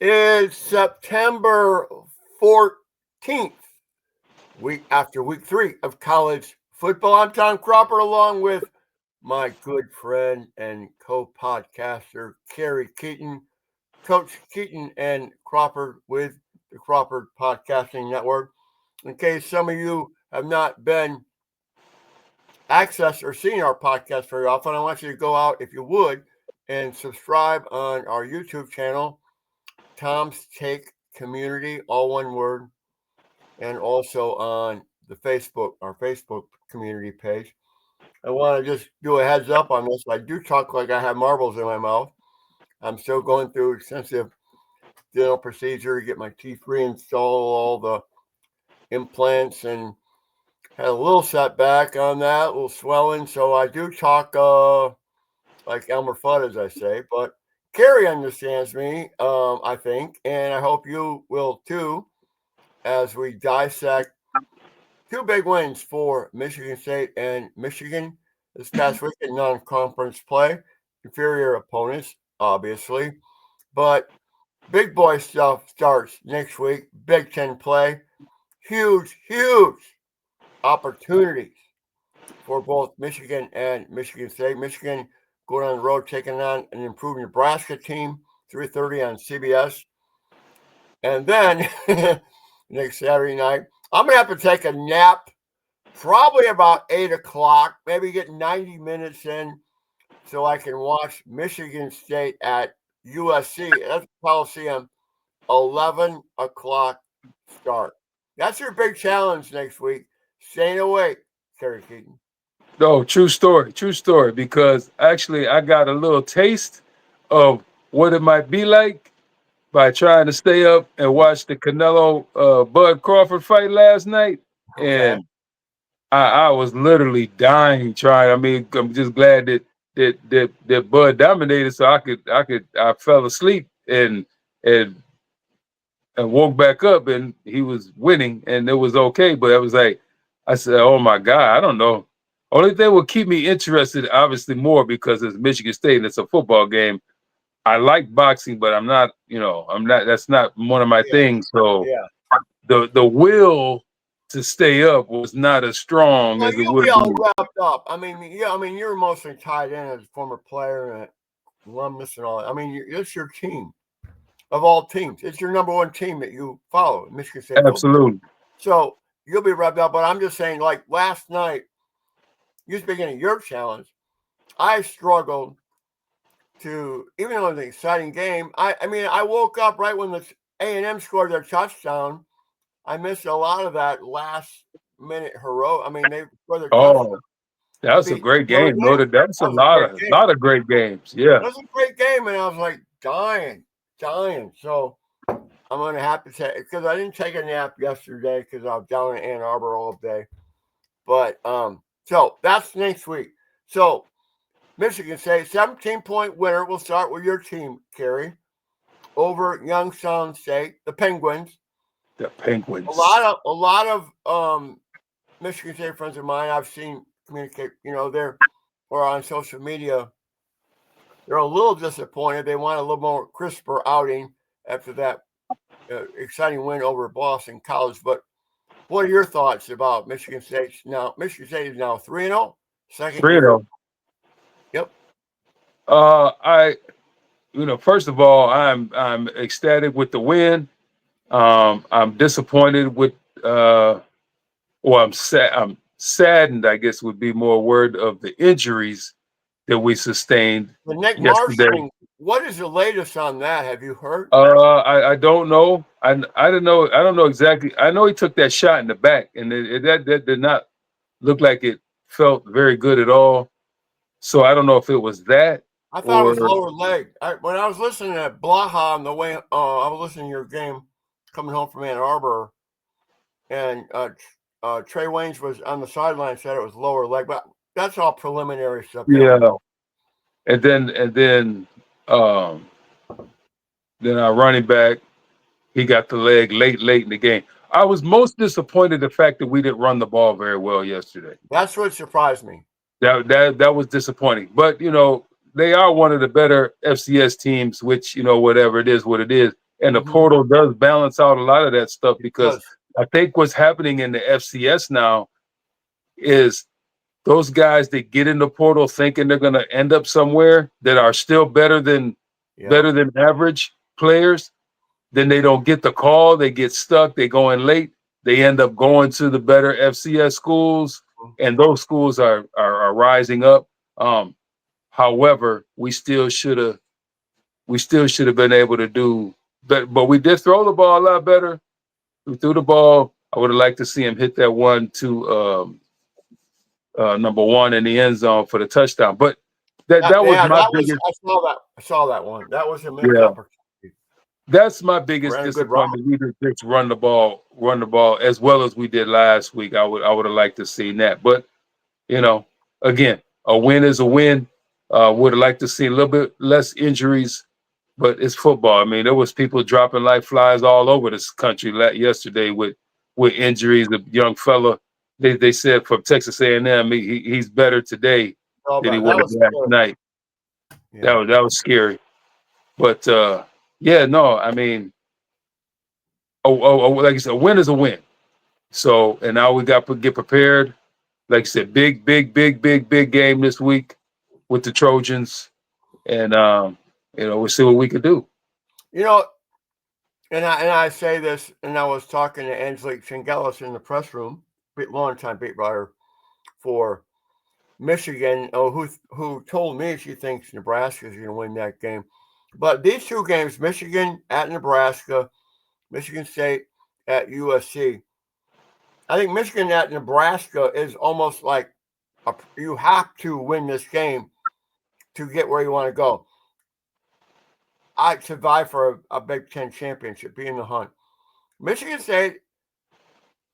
It's September 14th, week after week 3 of college football. I'm Tom Crawford along with my good friend and co-podcaster, Kerry Keyton, Coach Keyton and Crawford with the Crawford Podcasting Network. In case some of you have not been accessed or seen our podcast very often, I want you to go out, if you would, and subscribe on our YouTube channel, Tom's Take Community, all one word, and also on the our Facebook community page. I want to just do a heads up on this. I do talk like I have marbles in my mouth. I'm still going through extensive dental procedure to get my teeth reinstalled, all the implants, and had a little setback on that, a little swelling. So I do talk like Elmer Fudd, as I say, but Carrie understands me, I think, and I hope you will too, as we dissect two big wins for Michigan State and Michigan this past week in non-conference play. Inferior opponents, obviously, but big boy stuff starts next week. Big Ten play, huge opportunities for both Michigan and Michigan State. Michigan going on the road, taking on an improved Nebraska team, 3:30 on CBS. And then next Saturday night, I'm going to have to take a nap, probably about 8 o'clock, maybe get 90 minutes in so I can watch Michigan State at USC. That's Coliseum, 11 o'clock start. That's your big challenge next week, staying awake, Kerry Keaton. No, true story. Because actually, I got a little taste of what it might be like by trying to stay up and watch the Canelo Bud Crawford fight last night, Okay. and I was literally dying trying. I mean, I'm just glad that Bud dominated, so I fell asleep and and woke back up and he was winning and it was okay. But I was like, I said, oh my God, I don't know. Only thing will keep me interested, obviously, more because it's Michigan State and it's a football game. I like boxing, but I'm not. That's not one of my Yeah. things. So Yeah. the will to stay up was not as strong Well, as it you'll be would be. all wrapped up. I mean, yeah. I mean, you're mostly tied in as a former player and alumnus and all that. I mean, it's your team of all teams. It's your number one team that you follow, Michigan State football. Absolutely. So you'll be wrapped up. But I'm just saying, like last night, you speaking of your challenge, I struggled to, even though it was an exciting game. I mean, I woke up right when the A&M scored their touchdown. I missed a lot of that last minute heroic. I mean, they scored their touchdown Oh, to that's a beat great Notre game. Dame. That's a That was a great game. lot of great games. Yeah. That was a great game, and I was like dying. So I'm gonna have to take because I didn't take a nap yesterday because I was down in Ann Arbor all day. But so that's next week. So Michigan State 17-point winner. We'll start with your team, Kerry, over Youngstown State, the Penguins. The A Penguins. lot of Michigan State friends of mine I've seen communicate. They're or on social media. They're a little disappointed. They want a little more crisper outing after that exciting win over Boston College. But what are your thoughts about Michigan State? Now, Michigan State is now 3-0, second Three year. of Yep. I first of all, I'm ecstatic with the win. I'm disappointed with or I'm saddened, I guess would be more word of the injuries that we sustained The Nick Marsh yesterday. thing. What is the latest on that? Have you heard? I don't know. I don't know. I don't know exactly. I know he took that shot in the back, and that did not look like it felt very good at all. So I don't know if it was that I thought it or was lower leg. When I was listening to Blaha on the way, I was listening to your game coming home from Ann Arbor, and Trey Waynes was on the sideline, said it was lower leg, but that's all preliminary stuff. You don't yeah. know. And then our running back, he got the leg late in the game. I was most disappointed the fact that we didn't run the ball very well yesterday. That's what surprised me. That was disappointing. But they are one of the better FCS teams, which whatever it is, what it is. And the portal does balance out a lot of that stuff because I think what's happening in the FCS now is those guys that get in the portal thinking they're going to end up somewhere that are still better than average players, then they don't get the call. They get stuck. They go in late. They end up going to the better FCS schools, and those schools are rising up. However, we still should have been able to do better, but we did throw the ball a lot better. We threw the ball. I would have liked to see him hit that one to number one in the end zone for the touchdown. But that was my biggest. I saw that one. That was a missed Yeah. opportunity. That's my biggest disappointment. We just run the ball as well as we did last week. I would have liked to see that. But again, a win is a win. Would have liked to see a little bit less injuries, but it's football. I mean, there was people dropping like flies all over this country yesterday with injuries. The young fella, they said from Texas A&M, he's better today than he was last night. Yeah. That was scary. But yeah, no, I mean, like you said, a win is a win. So, and now we got to get prepared. Like I said, big game this week with the Trojans, and we'll see what we can do. And I say this, and I was talking to Angelique Chingelis in the press room, longtime beat writer for Michigan, who told me she thinks Nebraska is going to win that game. But these two games, Michigan at Nebraska, Michigan State at USC, I think Michigan at Nebraska is almost like you have to win this game to get where you want to go. I'd survive for a Big Ten championship, be in the hunt. Michigan State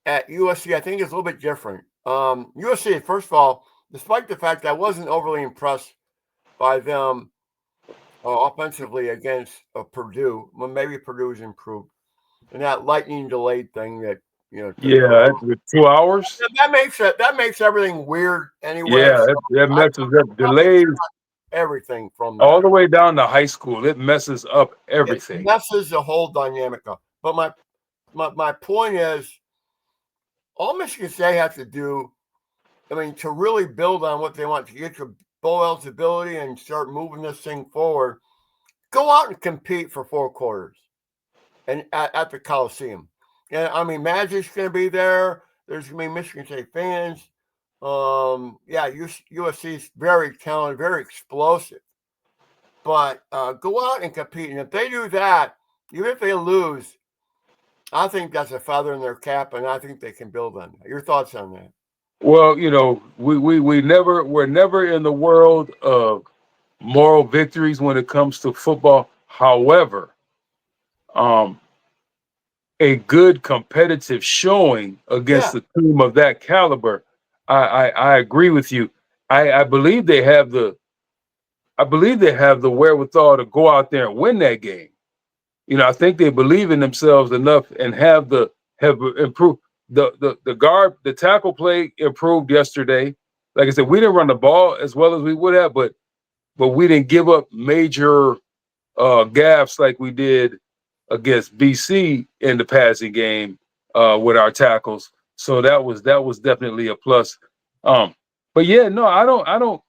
at USC, I think, is a little bit different. USC, first of all, despite the fact that I wasn't overly impressed by them offensively against Purdue, well, maybe Purdue's improved. And that lightning delayed thing that, 2 hours. That makes everything weird anyway. Yeah, that messes up delays. Everything from that. All the way down to high school. It messes up everything. It messes the whole dynamic up. But my point is, all Michigan State has to do, to really build on what they want to get to bowl eligibility and start moving this thing forward, go out and compete for 4 quarters and at the Coliseum. And Magic's going to be there. There's going to be Michigan State fans. USC's very talented, very explosive. But go out and compete. And if they do that, even if they lose, I think that's a feather in their cap, and I think they can build on that. Your thoughts on that? Well, we're never in the world of moral victories when it comes to football. However, a good competitive showing against a team of that caliber, I agree with you. I believe they have the wherewithal to go out there and win that game. I think they believe in themselves enough and have improved the tackle play improved yesterday. Like I said, we didn't run the ball as well as we would have, but we didn't give up major gaffes like we did against BC in the passing game with our tackles. So that was definitely a plus. But yeah, no, I don't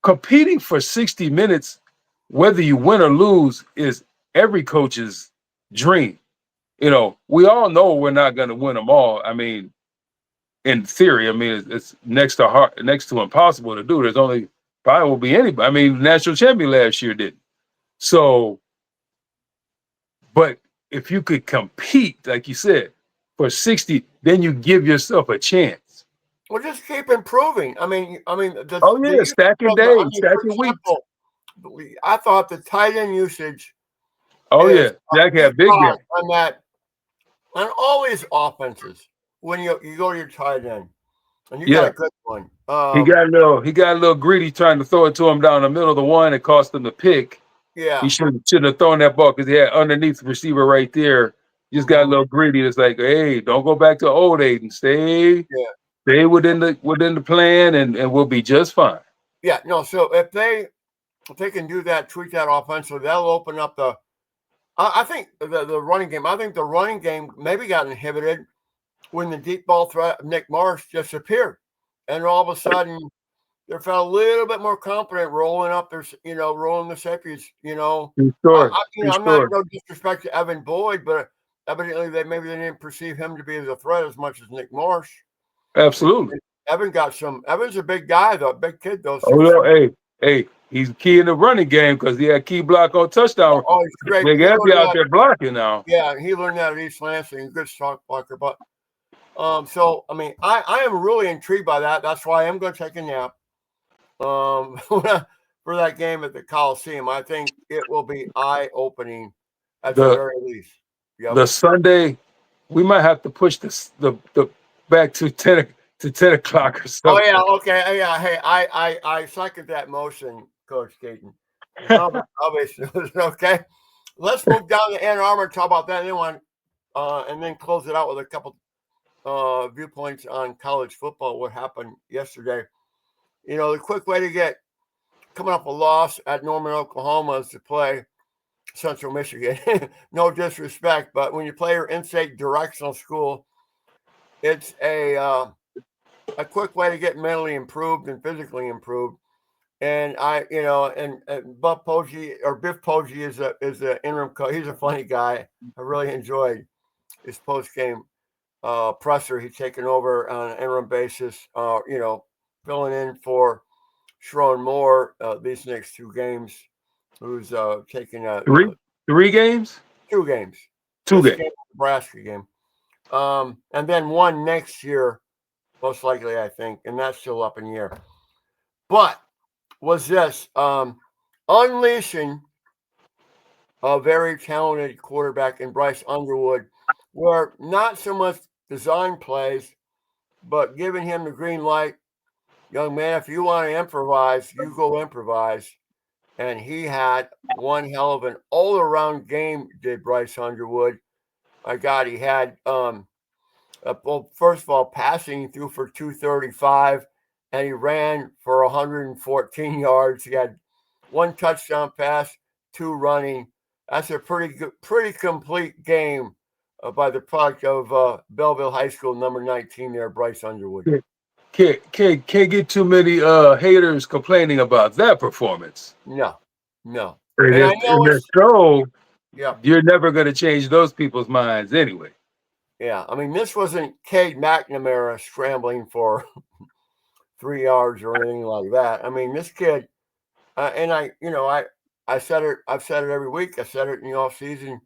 competing for 60 minutes, whether you win or lose, is every coach's dream. We all know we're not going to win them all. In theory, it's next to impossible to do. There's only probably won't be anybody. National champion last year didn't. So, but if you could compete, like you said, for 60, then you give yourself a chance. Well, just keep improving. Stacking days, stacking weeks. I thought the tight end usage. Jack had big game on that. On all these offenses, when you go to your tight end, and you got a good one. He got a little greedy trying to throw it to him down the middle of the one. It cost him the pick. Yeah, he shouldn't have thrown that ball because he had underneath the receiver right there. Just got a little greedy. It's like, hey, don't go back to old Aiden. Stay within the plan, and we'll be just fine. Yeah, no. So if they can do that, tweak that offensively, that'll open up I think the running game. I think the running game maybe got inhibited when the deep ball threat of Nick Marsh disappeared, and all of a sudden they felt a little bit more confident rolling up their, rolling the safeties. Sure. I'm not Sure. no disrespect to Evan Boyd, but evidently they didn't perceive him to be as a threat as much as Nick Marsh. Absolutely. And Evan's a big guy though, big kid though. Oh, yeah, hey, he's key in the running game because he had key block on touchdown. Oh, he's great. Big Abby out there blocking now. Yeah, he learned that at East Lansing. Good shot blocker, but so I mean, I am really intrigued by that. That's why I am going to take a nap. For that game at the Coliseum, I think it will be eye-opening at the very least. Yep. The Sunday, we might have to push the back to 10 o'clock or something. Oh yeah, okay, yeah. Hey, I second that motion, Coach Keyton. Obviously, okay. Let's move down to Ann Arbor and talk about that, and then close it out with a couple viewpoints on college football. What happened yesterday? The quick way to get coming up a loss at Norman, Oklahoma is to play Central Michigan. No disrespect, but when you play your in-state directional school, it's a quick way to get mentally improved and physically improved. And Biff Poggi is the interim coach. He's a funny guy. I really enjoyed his post-game presser. He's taken over on an interim basis, filling in for Sharon Moore these next two games, who's taking three games? 2 games. Two games. Nebraska game. And then one next year, most likely, I think, and that's still up in the air. But was this unleashing a very talented quarterback in Bryce Underwood, where not so much design plays, but giving him the green light. Young man, if you want to improvise, you go improvise. And he had one hell of an all-around game, did Bryce Underwood. My God, he had, first of all, passing, he threw for 235, and he ran for 114 yards. He had 1 touchdown pass, 2 running. That's a pretty complete game by the product of Belleville High School, number 19 there, Bryce Underwood. Can't get too many haters complaining about that performance. No. And I know you're never going to change those people's minds anyway. Yeah, I mean, this wasn't Cade McNamara scrambling for 3 yards or anything like that. I mean, this kid, and I said it. I've said it every week. I said it in the offseason.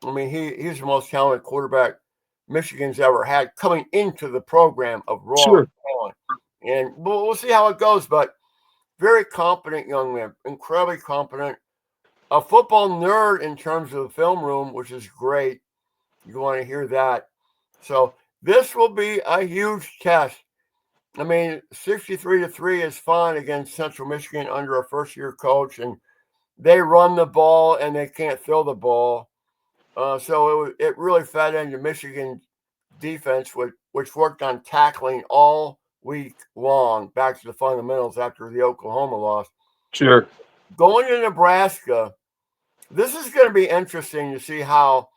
I mean, he's the most talented quarterback Michigan's ever had coming into the program of raw talent. And we'll see how it goes, but very competent young man, incredibly competent. A football nerd in terms of the film room, which is great. You want to hear that. So this will be a huge test. I mean, 63-3 is fine against Central Michigan under a first-year coach, and they run the ball and they can't throw the ball. So it really fed into Michigan defense, which worked on tackling all week long, back to the fundamentals after the Oklahoma loss. Sure. Going to Nebraska, this is going to be interesting to see how,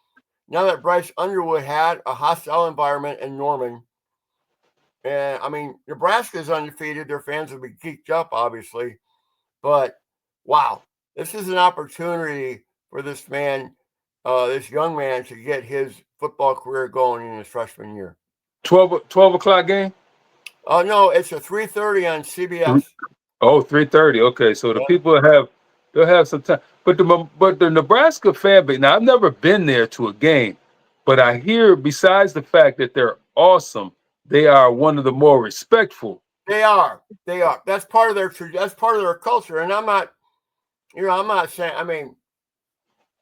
now that Bryce Underwood had a hostile environment in Norman, and I mean, Nebraska is undefeated. Their fans will be geeked up, obviously. But, wow, this is an opportunity for this young man, to get his football career going in his freshman year. 12 o'clock game? No, it's a 3:30 on CBS. Oh, 3:30. Okay, so the people they'll have some time. But the Nebraska fan base, now I've never been there to a game, but I hear besides the fact that they're awesome, they are one of the more respectful. They are. That's part of their culture. And I'm not saying, I mean,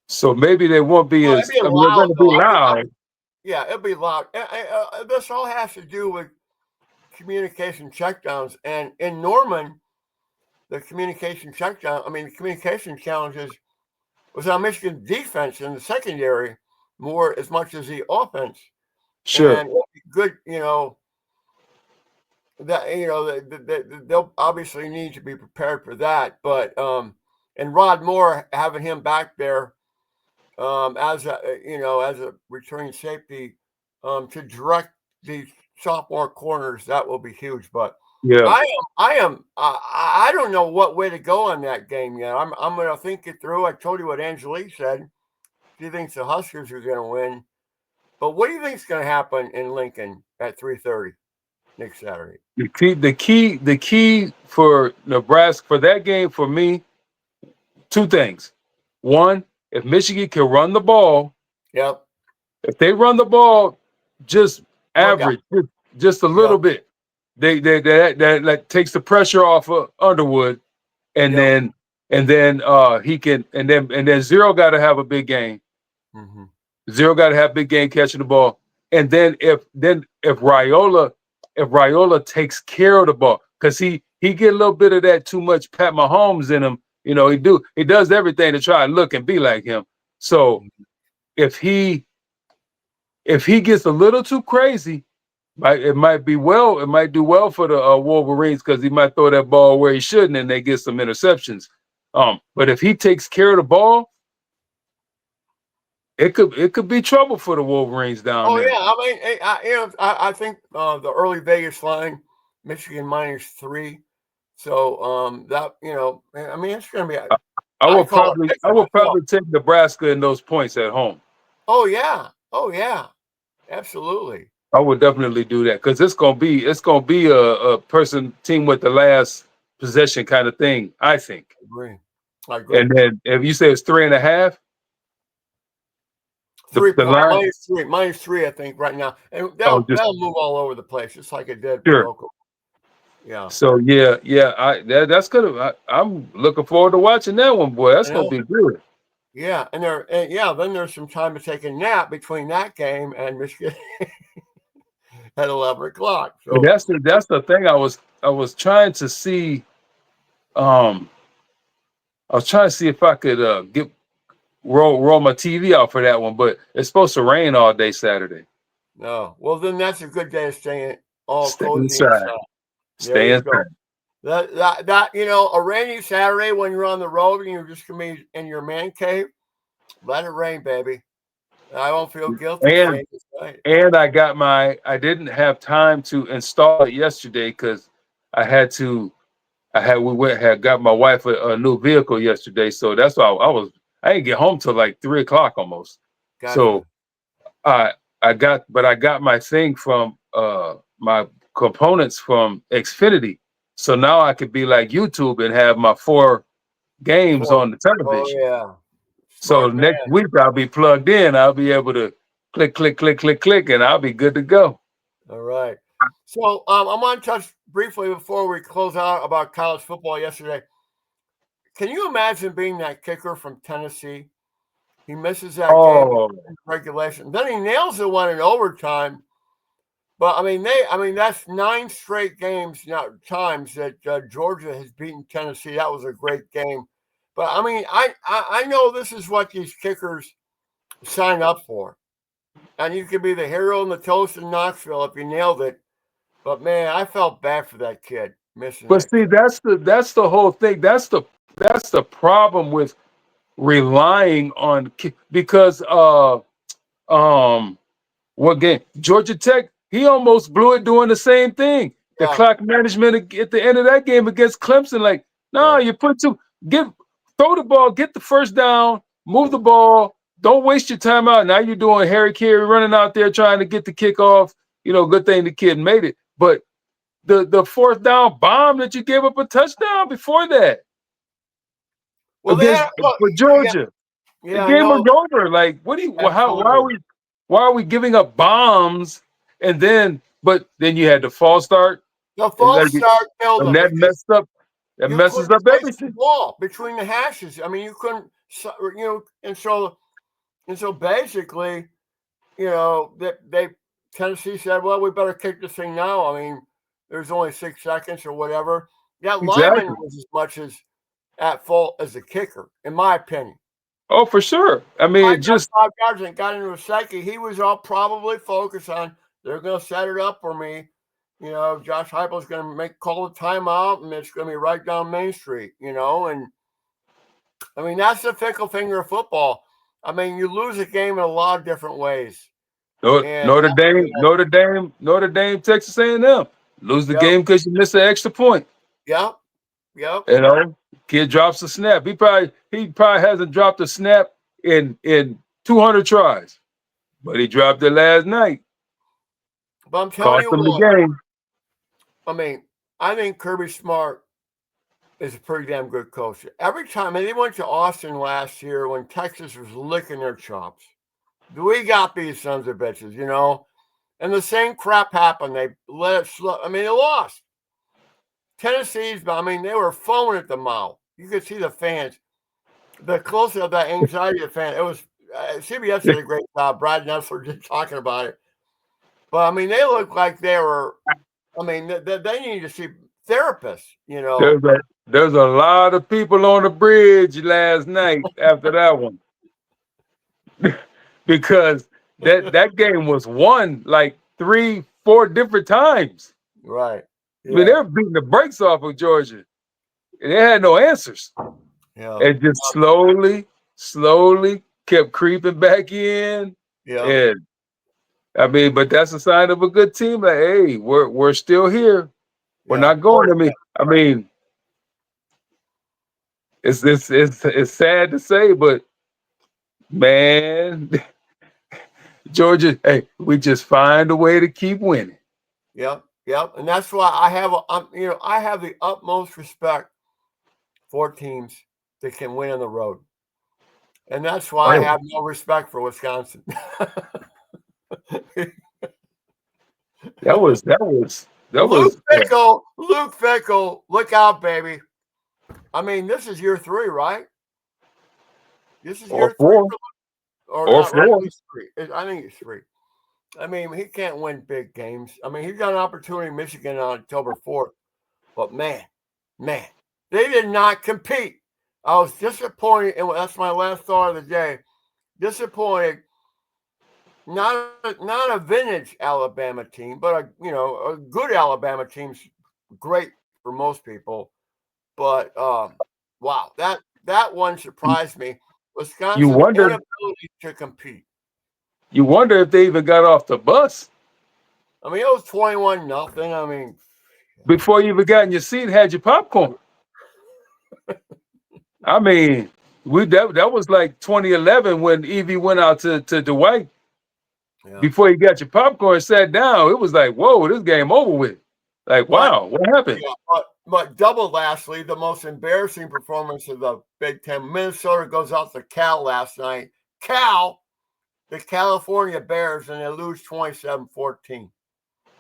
so maybe they won't be as loud. Loud. Yeah, it'll be loud. This all has to do with communication checkdowns. And in Norman, the communication challenges was on Michigan defense in the secondary more as much as the offense. Sure. And good, they'll obviously need to be prepared for that. But and Rod Moore, having him back there, as a returning safety, to direct these sophomore corners. That will be huge. But Yeah. I don't know what way to go on that game yet. I'm going to think it through. I told you what Angelique said. She thinks the Huskers are going to win. But what do you think is going to happen in Lincoln at 3:30 next Saturday? The key for Nebraska for that game for me, two things. One, if Michigan can run the ball, Yep. if they run the ball just Oh yeah. average, just a little Yep. bit, that takes the pressure off of Underwood, and Yep. then he can and then Zero got to have a big game. Mm-hmm. Zero got to have big game catching the ball, and then if Raiola takes care of the ball, because he get a little bit of that too much Pat Mahomes in him. He does everything to try and look and be like him. So if he gets a little too crazy, it might do well for the Wolverines, because he might throw that ball where he shouldn't and they get some interceptions. But if he takes care of the ball, it could be trouble for the Wolverines down Oh there. yeah. I mean, I think the early Vegas line, Michigan -3. So that I mean, it's going to be. I I would call it probably I picture would myself. probably take Nebraska in those points at home. Oh yeah. Oh yeah. Absolutely. I would definitely do that, because it's gonna be a team with the last possession kind of thing, I think. I agree. And then if you say it's 3.5, 3 the point line, -3, I think right now, and just that'll move all over the place, just like it did sure. local. Yeah. So that's gonna. I'm looking forward to watching that one, boy. That's gonna be good. Yeah, then there's some time to take a nap between that game and Michigan at 11 o'clock. And So that's the thing. I was trying to see. I was trying to see if I could roll my TV out for that one, but it's supposed to rain all day Saturday. no, well then that's a good day to stay all Stay cozy inside. inside. There Stay you go. inside. That a rainy Saturday when you're on the road and you're just gonna be in your man cave. Let it rain, baby. I won't feel guilty And staying inside. I didn't have time to install it yesterday, because had got my wife a new vehicle yesterday, so that's why I didn't get home till like 3 o'clock almost. Gotcha. So I got my thing from my components from Xfinity, so now I could be like YouTube and have my 4 games on the Oh television. yeah. So Smart man. next week I'll be plugged in. I'll be able to click, and I'll be good to go. All right. So I want to touch briefly before we close out about college football yesterday. Can you imagine being that kicker from Tennessee? He misses that game Oh, in regulation. Then he nails the one in overtime. But I mean that's 9 straight games times that Georgia has beaten Tennessee. That was a great game. But I mean, I know this is what these kickers sign up for. And you could be the hero in the toast in Knoxville if you nailed it. But man, I felt bad for that kid missing but that see, kick. that's the whole thing. That's the problem with relying on because what game? Georgia Tech, he almost blew it doing the same thing. The Yeah, clock management at the end of that game against Clemson, like, no, yeah. you throw the ball, get the first down, move the ball, don't waste your time out. Now you're doing Harry Carey running out there trying to get the kickoff. Good thing the kid made it. But the fourth down bomb that you gave up a touchdown before that Well, against for yeah, Georgia. The yeah. I game was know. over. Like, what do you? Absolutely. Why are we giving up bombs? But then you had the false start, The and false start killed and them that because messed up. That you messes couldn't up place the everything. ball between the hashes. I mean, you couldn't, and so basically, that Tennessee said, well, we better kick this thing now. I mean, there's only 6 seconds or whatever. That lineman Exactly. was as much as at fault as the kicker, in my opinion. Oh, for sure. I mean, I it got just 5 yards and got into a second. He was all probably focused on they're going to set it up for me. Josh Heupel's going to call a timeout, and it's going to be right down Main Street. And I mean that's the fickle finger of football. I mean, you lose a game in a lot of different ways. And Notre Dame, Texas A&M. Lose the yep, game because you missed an extra point. yep. You know, kid drops a snap. He probably hasn't dropped a snap in 200 tries, but he dropped it last night. But I'm telling Cost you him the what, game. I mean, I think Kirby Smart is a pretty damn good coach. Every time, and they went to Austin last year when Texas was licking their chops. We got these sons of bitches, you know? And the same crap happened. They let it slip. I mean, they lost. Tennessee's, but I mean, they were foaming at the mouth. You could see the fans. The closer of that anxiety of the fan, it was CBS did a great job. Brad Nessler just talking about it. But I mean, they looked like they were. I mean, they need to see therapists. You know. There's a lot of people on the bridge last night after that one. Because that game was won like 3-4 different times. Right. Yeah. I mean, they were beating the brakes off of Georgia. And they had no answers. Yeah. And just slowly kept creeping back in. Yeah. And I mean, but that's a sign of a good team. Like, hey, we're still here. We're not going. I mean, it's sad to say, but man, Georgia, hey, we just find a way to keep winning. Yep. And that's why I have I have the utmost respect for teams that can win on the road. And that's why I have no respect for Wisconsin. That was Luke Fickell, look out, baby. I mean, this is year 3, right? This is year 3 or not, 4. I think it's 3. I mean, he can't win big games. I mean, he's got an opportunity in Michigan on October 4th. But man, they did not compete. I was disappointed, and that's my last thought of the day. Disappointed. Not a vintage Alabama team, but a good Alabama team's great for most people. But wow, that one surprised me. Wisconsin's inability to compete. You wonder if they even got off the bus. I mean, it was 21-0. I mean, before you even got in your seat and had your popcorn. I mean, that was like 2011 when Evie went out to Dwight. Yeah. Before you got your popcorn and sat down, it was like, whoa, this game over with. Like, wow, what happened? Yeah, but double lastly, the most embarrassing performance of the Big Ten. Minnesota goes out to Cal last night. Cal, the California Bears, and they lose 27-14.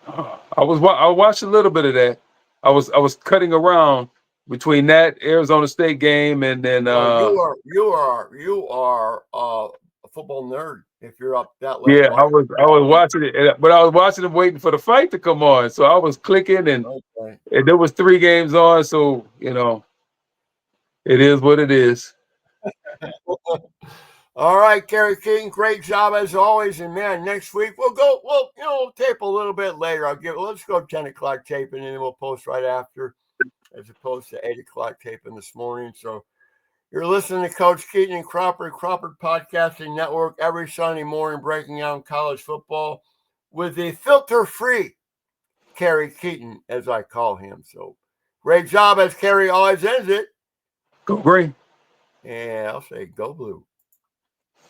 I watched a little bit of that. I was cutting around between that Arizona State game and then you are a football nerd if you're up that level. Yeah, I was watching it, but I was watching them waiting for the fight to come on. So I was clicking and there was 3 games on, so it is what it is. All right, Kerry Keyton, great job as always. And man, next week we'll tape a little bit later. Let's go 10 o'clock taping and then we'll post right after, as opposed to 8 o'clock taping this morning. So you're listening to Coach Keyton and Crawford Podcasting Network every Sunday morning, breaking down college football with the filter-free Kerry Keyton, as I call him. So great job as Kerry always ends it. Go green. And I'll say go blue.